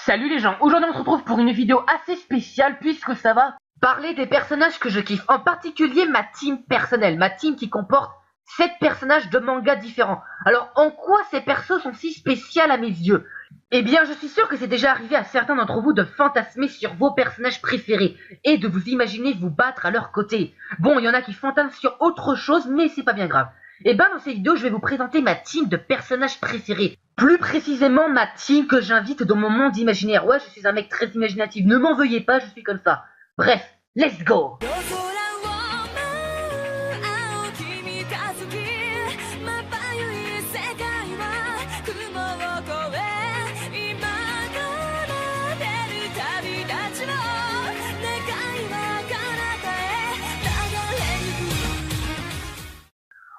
Salut les gens, aujourd'hui on se retrouve pour une vidéo assez spéciale puisque ça va parler des personnages que je kiffe. En particulier ma team personnelle, ma team qui comporte 7 personnages de mangas différents. Alors en quoi ces persos sont si spéciales à mes yeux? Eh bien je suis sûr que c'est déjà arrivé à certains d'entre vous de fantasmer sur vos personnages préférés et de vous imaginer vous battre à leur côté. Bon, il y en a qui fantasment sur autre chose mais c'est pas bien grave. Et ben dans cette vidéo je vais vous présenter ma team de personnages préférés. Plus précisément ma team que j'invite dans mon monde imaginaire. Ouais, je suis un mec très imaginatif, ne m'en veuillez pas, je suis comme ça. Bref, let's go.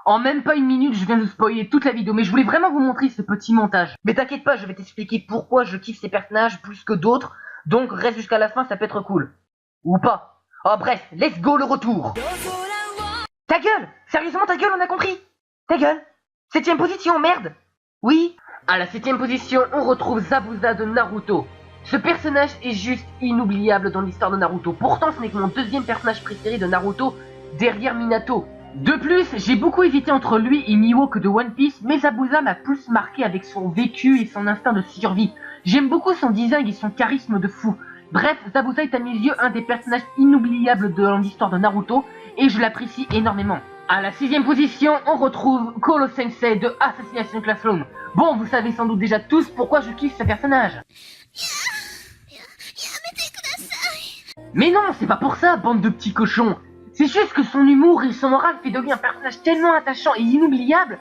En même pas une minute, je viens de spoiler toute la vidéo, mais je voulais vraiment vous montrer ce petit montage. Mais t'inquiète pas, je vais t'expliquer pourquoi je kiffe ces personnages plus que d'autres, donc reste jusqu'à la fin, ça peut être cool. Ou pas. Oh bref, let's go le retour. Ta gueule! Sérieusement ta gueule, on a compris? Ta gueule! 7ème position, merde! Oui. À la 7ème position, on retrouve Zabuza de Naruto. Ce personnage est juste inoubliable dans l'histoire de Naruto. Pourtant, ce n'est que mon deuxième personnage préféré de Naruto, derrière Minato. De plus, j'ai beaucoup hésité entre lui et Mihawk de One Piece, mais Zabuza m'a plus marqué avec son vécu et son instinct de survie. J'aime beaucoup son design et son charisme de fou. Bref, Zabuza est à mes yeux un des personnages inoubliables de l'histoire de Naruto, et je l'apprécie énormément. À la 6ème position, on retrouve Koro Sensei de Assassination Classroom. Bon, vous savez sans doute déjà tous pourquoi je kiffe ce personnage. Mais non, c'est pas pour ça, bande de petits cochons. C'est juste que son humour et son moral fait de lui un personnage tellement attachant et inoubliable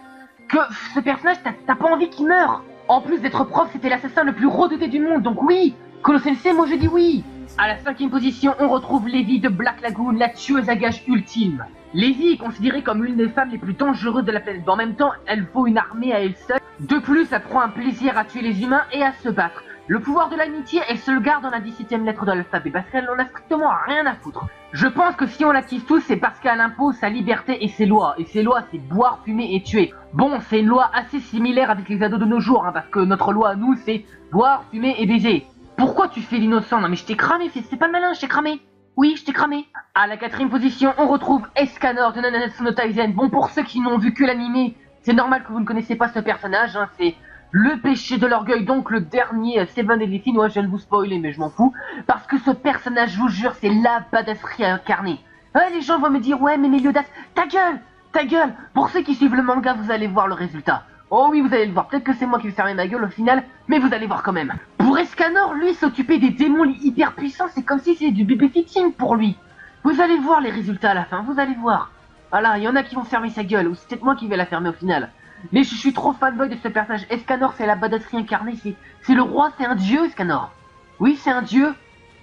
que ce personnage, t'as pas envie qu'il meure. En plus d'être prof, c'était l'assassin le plus redouté du monde, donc oui, Koro Sensei, moi je dis oui. À la 5ème position, on retrouve Levi de Black Lagoon, la tueuse à gages ultime. Levi est considérée comme l'une des femmes les plus dangereuses de la planète, mais en même temps, elle vaut une armée à elle seule. De plus, elle prend un plaisir à tuer les humains et à se battre. Le pouvoir de l'amitié, elle se le garde dans la 17ème lettre de l'alphabet, parce qu'elle en a strictement rien à foutre. Je pense que si on la kiffe tous, c'est parce qu'elle impose sa liberté et ses lois. Et ses lois, c'est boire, fumer et tuer. Bon, c'est une loi assez similaire avec les ados de nos jours, parce que notre loi à nous, c'est boire, fumer et baiser. Pourquoi tu fais l'innocent? Non mais je t'ai cramé, c'est pas le malin, je t'ai cramé. Oui, je t'ai cramé. À la 4ème position, on retrouve Escanor de Nanatsu no Taisen. Bon, pour ceux qui n'ont vu que l'animé, c'est normal que vous ne connaissez pas ce personnage, c'est le péché de l'orgueil, donc le dernier Seven Deadly Sins. Ouais, je viens de vous spoiler, mais je m'en fous. Parce que ce personnage, je vous jure, c'est la badasserie incarnée. Ouais, les gens vont me dire, ouais, mais Meliodas, ta gueule, ta gueule. Pour ceux qui suivent le manga, vous allez voir le résultat. Oh oui, vous allez le voir. Peut-être que c'est moi qui vais fermer ma gueule au final, mais vous allez voir quand même. Pour Escanor, lui, s'occuper des démons hyper puissants, c'est comme si c'était du babysitting pour lui. Vous allez voir les résultats à la fin, vous allez voir. Voilà, il y en a qui vont fermer sa gueule, ou c'est peut-être moi qui vais la fermer au final. Mais je suis trop fanboy de ce personnage. Escanor, c'est la badasserie incarnée, c'est le roi, c'est un dieu, Escanor. Oui, c'est un dieu.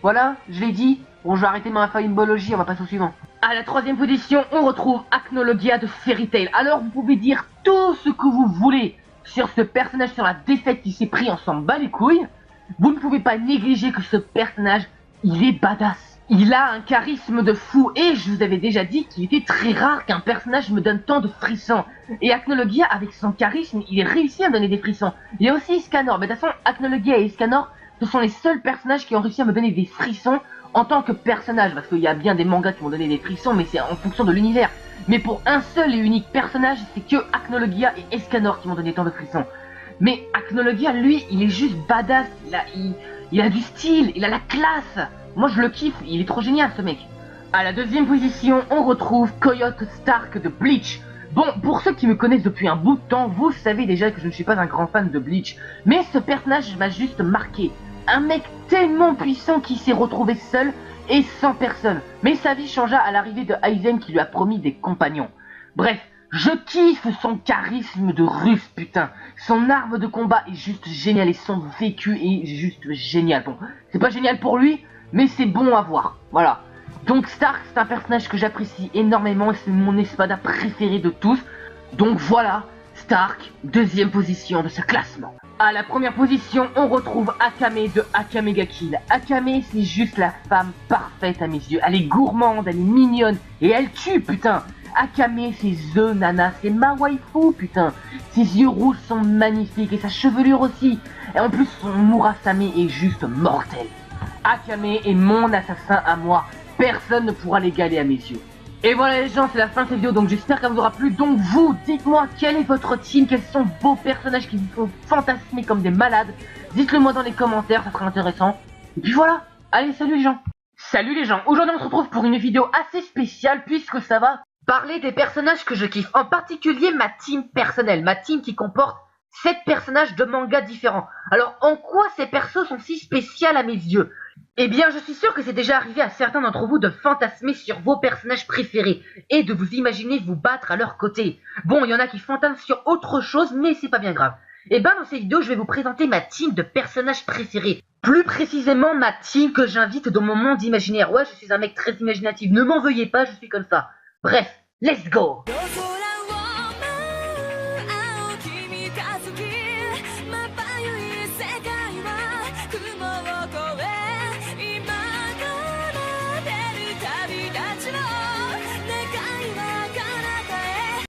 Voilà, je l'ai dit. Bon, je vais arrêter ma faïmbologie, on va passer au suivant. À la 3ème position, on retrouve Acnologia de Fairy Tail. Alors, vous pouvez dire tout ce que vous voulez sur ce personnage, sur la défaite qui s'est pris, on s'en bat les couilles. Vous ne pouvez pas négliger que ce personnage, il est badass. Il a un charisme de fou, et je vous avais déjà dit qu'il était très rare qu'un personnage me donne tant de frissons. Et Acnologia, avec son charisme, il est réussi à me donner des frissons. Il y a aussi Escanor, mais de toute façon, Acnologia et Escanor, ce sont les seuls personnages qui ont réussi à me donner des frissons en tant que personnage, parce qu'il y a bien des mangas qui m'ont donné des frissons, mais c'est en fonction de l'univers. Mais pour un seul et unique personnage, c'est que Acnologia et Escanor qui m'ont donné tant de frissons. Mais Acnologia, lui, il est juste badass, il a du style, il a la classe. Moi je le kiffe, il est trop génial ce mec. À la 2ème position, on retrouve Coyote Stark de Bleach. Bon, pour ceux qui me connaissent depuis un bout de temps, vous savez déjà que je ne suis pas un grand fan de Bleach. Mais ce personnage m'a juste marqué. Un mec tellement puissant qui s'est retrouvé seul et sans personne. Mais sa vie changea à l'arrivée de Aizen qui lui a promis des compagnons. Bref, je kiffe son charisme de russe, putain. Son arme de combat est juste géniale et son vécu est juste génial. Bon, c'est pas génial pour lui, mais c'est bon à voir, voilà. Donc Stark, c'est un personnage que j'apprécie énormément et c'est mon espada préféré de tous. Donc voilà, Stark, 2ème position de ce classement. À la 1ère position, on retrouve Akame de Akame ga Kill. Akame, c'est juste la femme parfaite à mes yeux. Elle est gourmande, elle est mignonne et elle tue, putain. Akame, c'est The Nana, c'est ma waifu, putain. Ses yeux rouges sont magnifiques et sa chevelure aussi. Et en plus, son Murasame est juste mortel. Akame est mon assassin à moi. Personne ne pourra l'égaler à mes yeux. Et voilà les gens, c'est la fin de cette vidéo, donc j'espère qu'elle vous aura plu. Donc vous, dites-moi quel est votre team, quels sont vos personnages qui vous font fantasmer comme des malades. Dites-le moi dans les commentaires, ça sera intéressant. Et puis voilà, allez salut les gens. Salut les gens, aujourd'hui on se retrouve pour une vidéo assez spéciale puisque ça va parler des personnages que je kiffe. En particulier ma team personnelle, ma team qui comporte 7 personnages de mangas différents. Alors en quoi ces persos sont si spéciaux à mes yeux? Eh bien, je suis sûr que c'est déjà arrivé à certains d'entre vous de fantasmer sur vos personnages préférés et de vous imaginer vous battre à leur côté. Bon, il y en a qui fantasment sur autre chose, mais c'est pas bien grave. Et ben, dans cette vidéo, je vais vous présenter ma team de personnages préférés. Plus précisément, ma team que j'invite dans mon monde imaginaire. Ouais, je suis un mec très imaginatif, ne m'en veuillez pas, je suis comme ça. Bref, let's go!